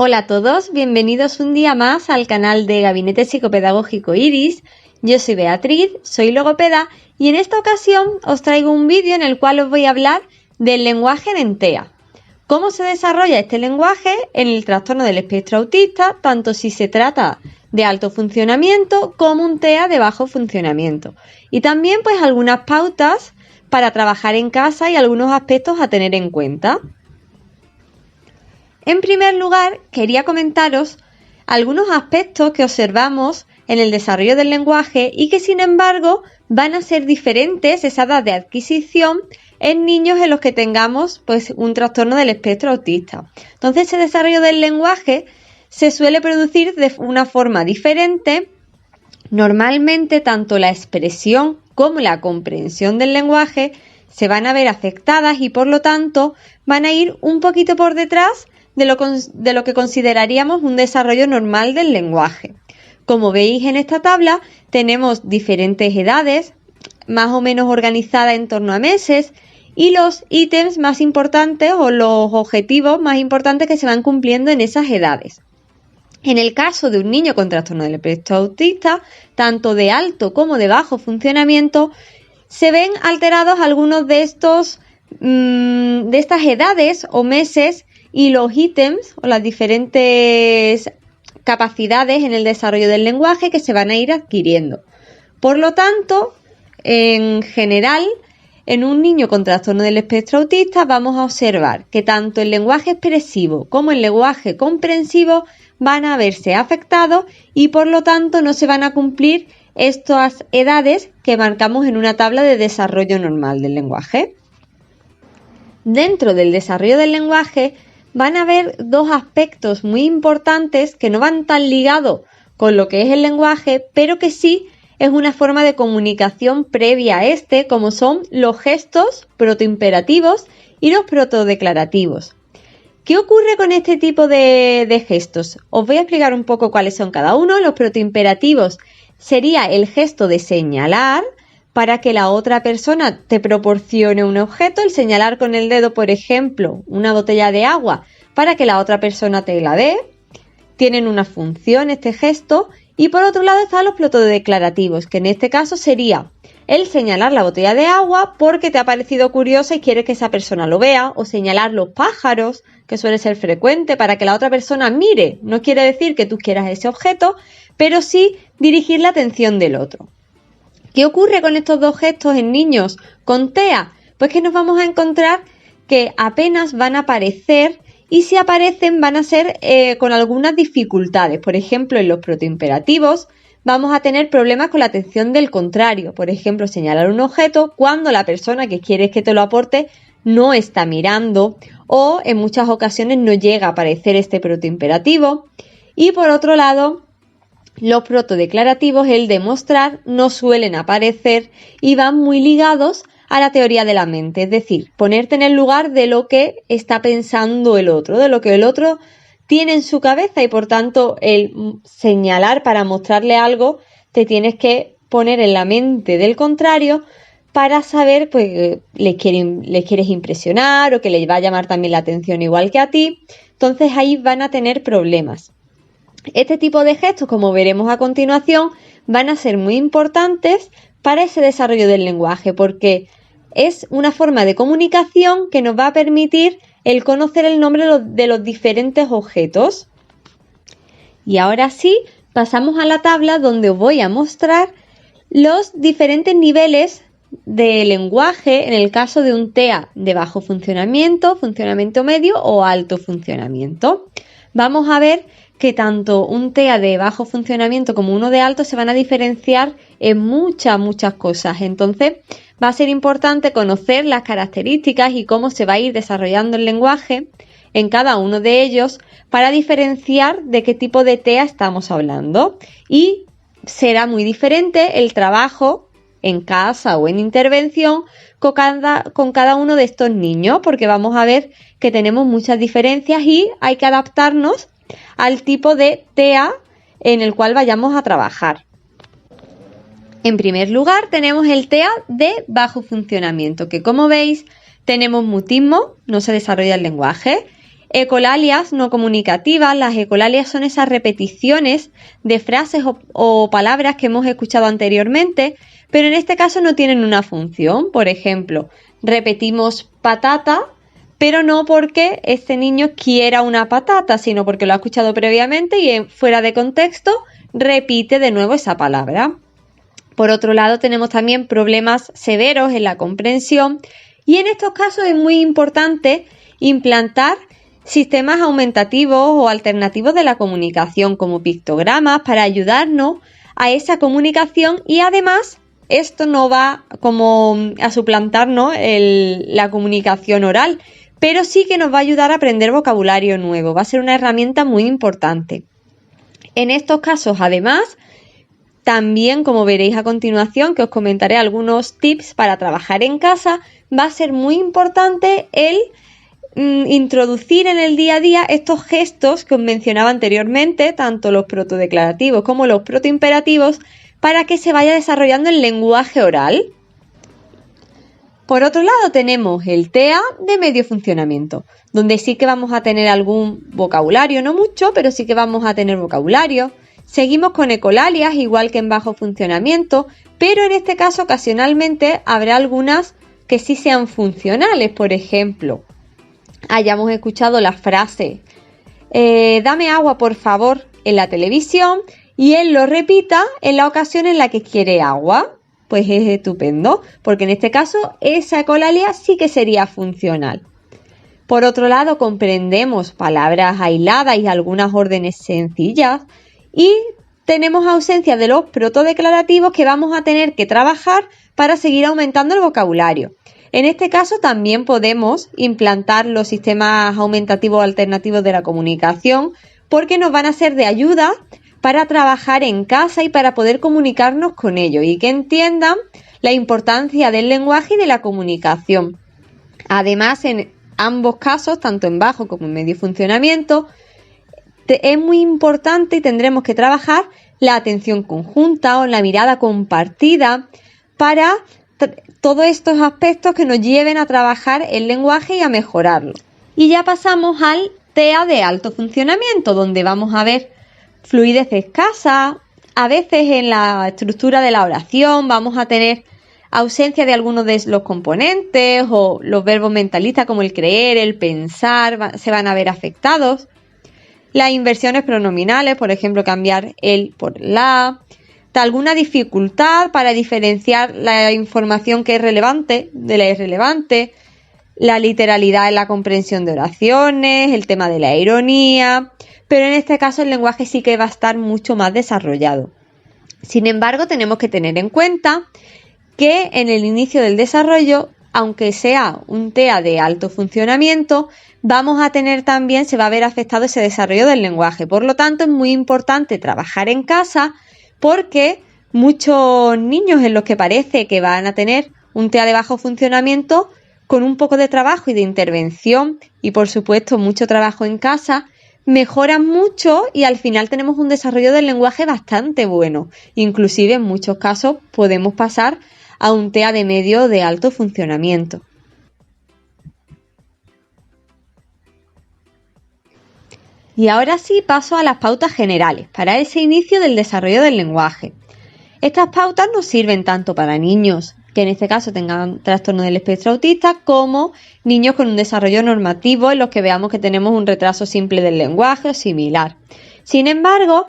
Hola a todos, bienvenidos un día más al canal de Gabinete Psicopedagógico Iris. Yo soy Beatriz, soy logopeda y en esta ocasión os traigo un vídeo en el cual os voy a hablar del lenguaje en TEA. Cómo se desarrolla este lenguaje en el trastorno del espectro autista, tanto si se trata de alto funcionamiento como un TEA de bajo funcionamiento. Y también pues algunas pautas para trabajar en casa y algunos aspectos a tener en cuenta. En primer lugar, quería comentaros algunos aspectos que observamos en el desarrollo del lenguaje y que sin embargo van a ser diferentes esa edad de adquisición en niños en los que tengamos pues un trastorno del espectro autista. Entonces, ese desarrollo del lenguaje se suele producir de una forma diferente. Normalmente, tanto la expresión como la comprensión del lenguaje se van a ver afectadas y por lo tanto van a ir un poquito por detrás de lo que consideraríamos un desarrollo normal del lenguaje. Como veis en esta tabla, tenemos diferentes edades, más o menos organizadas en torno a meses, y los ítems más importantes o los objetivos más importantes que se van cumpliendo en esas edades. En el caso de un niño con trastorno del espectro autista, tanto de alto como de bajo funcionamiento, se ven alterados algunos de estas edades o meses y los ítems o las diferentes capacidades en el desarrollo del lenguaje que se van a ir adquiriendo. Por lo tanto, en general, en un niño con trastorno del espectro autista vamos a observar que tanto el lenguaje expresivo como el lenguaje comprensivo van a verse afectados y por lo tanto no se van a cumplir estas edades que marcamos en una tabla de desarrollo normal del lenguaje. Dentro del desarrollo del lenguaje van a haber dos aspectos muy importantes que no van tan ligados con lo que es el lenguaje, pero que sí es una forma de comunicación previa a este, como son los gestos protoimperativos y los protodeclarativos. ¿Qué ocurre con este tipo de gestos? Os voy a explicar un poco cuáles son cada uno. Los protoimperativos sería el gesto de señalar para que la otra persona te proporcione un objeto, el señalar con el dedo, por ejemplo, una botella de agua para que la otra persona te la dé. Tienen una función este gesto. Y por otro lado están los protodeclarativos, que en este caso sería el señalar la botella de agua porque te ha parecido curiosa y quieres que esa persona lo vea, o señalar los pájaros, que suele ser frecuente, para que la otra persona mire. No quiere decir que tú quieras ese objeto, pero sí dirigir la atención del otro. ¿Qué ocurre con estos dos gestos en niños con TEA? Pues que nos vamos a encontrar que apenas van a aparecer y si aparecen van a ser con algunas dificultades. Por ejemplo, en los protoimperativos vamos a tener problemas con la atención del contrario. Por ejemplo, señalar un objeto cuando la persona que quieres que te lo aporte no está mirando o en muchas ocasiones no llega a aparecer este protoimperativo. Y por otro lado, los protodeclarativos, el demostrar, no suelen aparecer y van muy ligados a la teoría de la mente, es decir, ponerte en el lugar de lo que está pensando el otro, de lo que el otro tiene en su cabeza y por tanto el señalar para mostrarle algo te tienes que poner en la mente del contrario para saber pues le quieres impresionar o que le va a llamar también la atención igual que a ti, entonces ahí van a tener problemas. Este tipo de gestos, como veremos a continuación, van a ser muy importantes para ese desarrollo del lenguaje porque es una forma de comunicación que nos va a permitir el conocer el nombre de los diferentes objetos. Y ahora sí, pasamos a la tabla donde os voy a mostrar los diferentes niveles de lenguaje en el caso de un TEA de bajo funcionamiento, funcionamiento medio o alto funcionamiento. Vamos a ver que tanto un TEA de bajo funcionamiento como uno de alto se van a diferenciar en muchas cosas. Entonces, va a ser importante conocer las características y cómo se va a ir desarrollando el lenguaje en cada uno de ellos para diferenciar de qué tipo de TEA estamos hablando. Y será muy diferente el trabajo en casa o en intervención con cada uno de estos niños, porque vamos a ver que tenemos muchas diferencias y hay que adaptarnos al tipo de TEA en el cual vayamos a trabajar. En primer lugar tenemos el TEA de bajo funcionamiento, que como veis tenemos mutismo, no se desarrolla el lenguaje, Ecolalias no comunicativas. Las ecolalias son esas repeticiones de frases o palabras que hemos escuchado anteriormente, pero en este caso no tienen una función. Por ejemplo, repetimos patata, pero no porque este niño quiera una patata, sino porque lo ha escuchado previamente y fuera de contexto repite de nuevo esa palabra. Por otro lado, tenemos también problemas severos en la comprensión y en estos casos es muy importante implantar sistemas aumentativos o alternativos de la comunicación como pictogramas para ayudarnos a esa comunicación y además esto no va como a suplantarnos la comunicación oral, pero sí que nos va a ayudar a aprender vocabulario nuevo, va a ser una herramienta muy importante. En estos casos, además, también, como veréis a continuación, que os comentaré algunos tips para trabajar en casa, va a ser muy importante el introducir en el día a día estos gestos que os mencionaba anteriormente, tanto los protodeclarativos como los protoimperativos, para que se vaya desarrollando el lenguaje oral. Por otro lado tenemos el TEA de medio funcionamiento, donde sí que vamos a tener algún vocabulario, no mucho, pero sí que vamos a tener vocabulario. Seguimos con ecolalias, igual que en bajo funcionamiento, pero en este caso ocasionalmente habrá algunas que sí sean funcionales. Por ejemplo, hayamos escuchado la frase dame agua por favor en la televisión y él lo repita en la ocasión en la que quiere agua. Pues es estupendo, porque en este caso esa ecolalia sí que sería funcional. Por otro lado, comprendemos palabras aisladas y algunas órdenes sencillas y tenemos ausencia de los protodeclarativos que vamos a tener que trabajar para seguir aumentando el vocabulario. En este caso también podemos implantar los sistemas aumentativos alternativos de la comunicación porque nos van a ser de ayuda para trabajar en casa y para poder comunicarnos con ellos y que entiendan la importancia del lenguaje y de la comunicación. Además, en ambos casos, tanto en bajo como en medio funcionamiento, es muy importante y tendremos que trabajar la atención conjunta o la mirada compartida para todos estos aspectos que nos lleven a trabajar el lenguaje y a mejorarlo. Y ya pasamos al TEA de alto funcionamiento, donde vamos a ver fluidez escasa. A veces en la estructura de la oración vamos a tener ausencia de algunos de los componentes o los verbos mentalistas como el creer, el pensar, se van a ver afectados. Las inversiones pronominales, por ejemplo, cambiar el por la. Alguna dificultad para diferenciar la información que es relevante de la irrelevante. La literalidad en la comprensión de oraciones, el tema de la ironía, pero en este caso el lenguaje sí que va a estar mucho más desarrollado. Sin embargo, tenemos que tener en cuenta que en el inicio del desarrollo, aunque sea un TEA de alto funcionamiento, vamos a tener también, se va a ver afectado ese desarrollo del lenguaje. Por lo tanto, es muy importante trabajar en casa porque muchos niños en los que parece que van a tener un TEA de bajo funcionamiento, con un poco de trabajo y de intervención y por supuesto mucho trabajo en casa, mejoran mucho y al final tenemos un desarrollo del lenguaje bastante bueno. Inclusive en muchos casos podemos pasar a un TEA de medio de alto funcionamiento. Y ahora sí paso a las pautas generales para ese inicio del desarrollo del lenguaje. Estas pautas nos sirven tanto para niños que en este caso tengan trastorno del espectro autista, como niños con un desarrollo normativo en los que veamos que tenemos un retraso simple del lenguaje o similar. Sin embargo,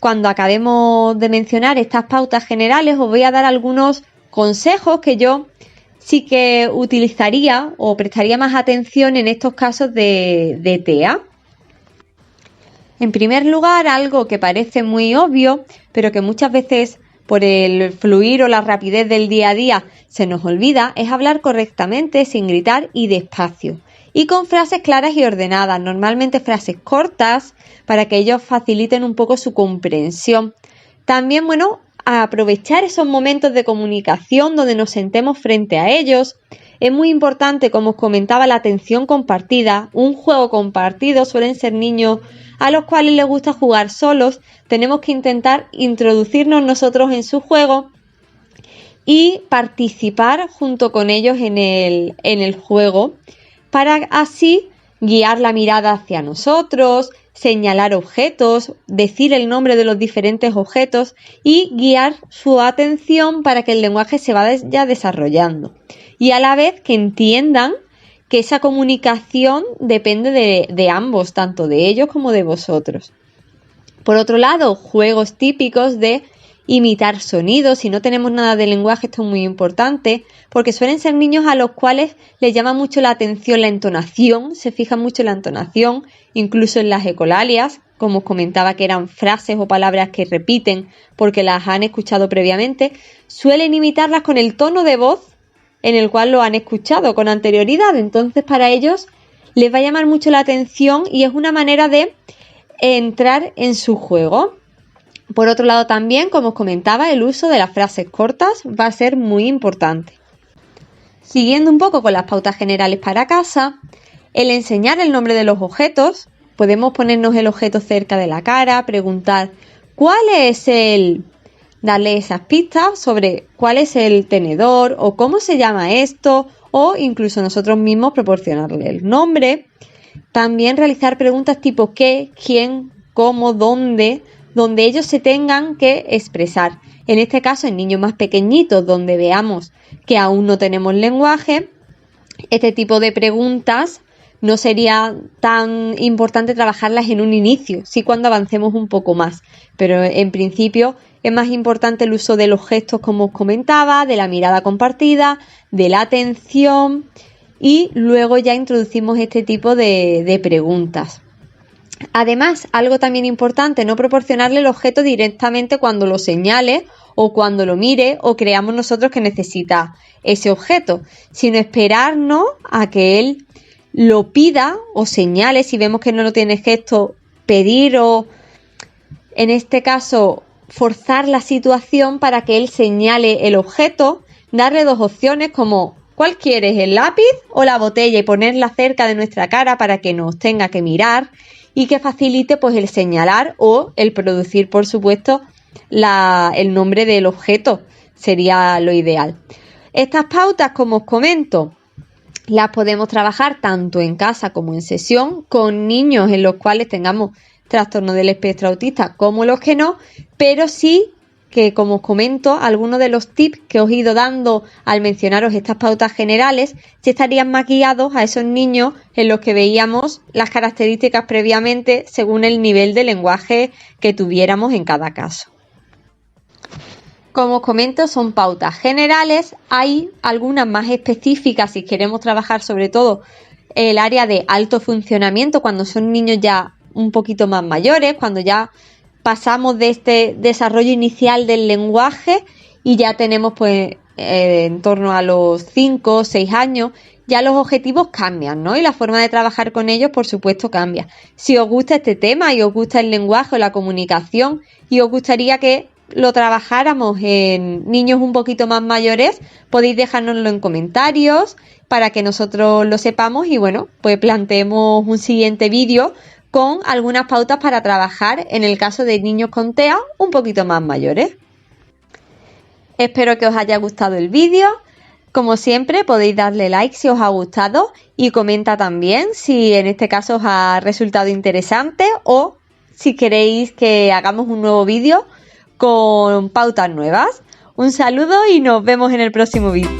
cuando acabemos de mencionar estas pautas generales, os voy a dar algunos consejos que yo sí que utilizaría o prestaría más atención en estos casos de TEA. En primer lugar, algo que parece muy obvio, pero que muchas veces por el fluir o la rapidez del día a día se nos olvida, es hablar correctamente, sin gritar y despacio. Y con frases claras y ordenadas, normalmente frases cortas, para que ellos faciliten un poco su comprensión. También, aprovechar esos momentos de comunicación donde nos sentemos frente a ellos. Es muy importante, como os comentaba, la atención compartida, un juego compartido. Suelen ser niños a los cuales les gusta jugar solos. Tenemos que intentar introducirnos nosotros en su juego y participar junto con ellos en el juego para así guiar la mirada hacia nosotros, señalar objetos, decir el nombre de los diferentes objetos y guiar su atención para que el lenguaje se vaya desarrollando. Y a la vez que entiendan que esa comunicación depende de ambos, tanto de ellos como de vosotros. Por otro lado, juegos típicos de imitar sonidos. Si no tenemos nada de lenguaje, esto es muy importante, porque suelen ser niños a los cuales les llama mucho la atención la entonación, se fijan mucho en la entonación, incluso en las ecolalias, como os comentaba, que eran frases o palabras que repiten porque las han escuchado previamente, suelen imitarlas con el tono de voz en el cual lo han escuchado con anterioridad. Entonces, para ellos les va a llamar mucho la atención y es una manera de entrar en su juego. Por otro lado también, como os comentaba, el uso de las frases cortas va a ser muy importante. Siguiendo un poco con las pautas generales para casa, el enseñar el nombre de los objetos, podemos ponernos el objeto cerca de la cara, preguntar cuál es darle esas pistas sobre cuál es el tenedor o cómo se llama esto, o incluso nosotros mismos proporcionarle el nombre. También realizar preguntas tipo qué, quién, cómo, dónde, donde ellos se tengan que expresar. En este caso, en niños más pequeñitos, donde veamos que aún no tenemos lenguaje, este tipo de preguntas no sería tan importante trabajarlas en un inicio, sí cuando avancemos un poco más, pero en principio es más importante el uso de los gestos, como os comentaba, de la mirada compartida, de la atención, y luego ya introducimos este tipo de preguntas. Además, algo también importante, no proporcionarle el objeto directamente cuando lo señale o cuando lo mire o creamos nosotros que necesita ese objeto, sino esperarnos a que él lo pida o señale. Si vemos que no lo tiene gesto, pedir o, en este caso, forzar la situación para que él señale el objeto, darle dos opciones como ¿cuál quieres, el lápiz o la botella? Y ponerla cerca de nuestra cara para que nos tenga que mirar y que facilite pues el señalar o el producir, por supuesto, el nombre del objeto. Sería lo ideal. Estas pautas, como os comento, las podemos trabajar tanto en casa como en sesión con niños en los cuales tengamos trastorno del espectro autista como los que no, pero sí que, como os comento, algunos de los tips que os he ido dando al mencionaros estas pautas generales sí estarían más guiados a esos niños en los que veíamos las características previamente según el nivel de lenguaje que tuviéramos en cada caso. Como os comento, son pautas generales, hay algunas más específicas si queremos trabajar sobre todo el área de alto funcionamiento cuando son niños ya un poquito más mayores, cuando ya pasamos de este desarrollo inicial del lenguaje y ya tenemos pues en torno a los 5 o 6 años, ya los objetivos cambian, ¿no? Y la forma de trabajar con ellos, por supuesto, cambia. Si os gusta este tema y os gusta el lenguaje o la comunicación y os gustaría que lo trabajáramos en niños un poquito más mayores, podéis dejárnoslo en comentarios para que nosotros lo sepamos y bueno, pues planteemos un siguiente vídeo con algunas pautas para trabajar en el caso de niños con TEA un poquito más mayores. Espero que os haya gustado el vídeo. Como siempre, podéis darle like si os ha gustado y comenta también si en este caso os ha resultado interesante o si queréis que hagamos un nuevo vídeo con pautas nuevas. Un saludo y nos vemos en el próximo vídeo.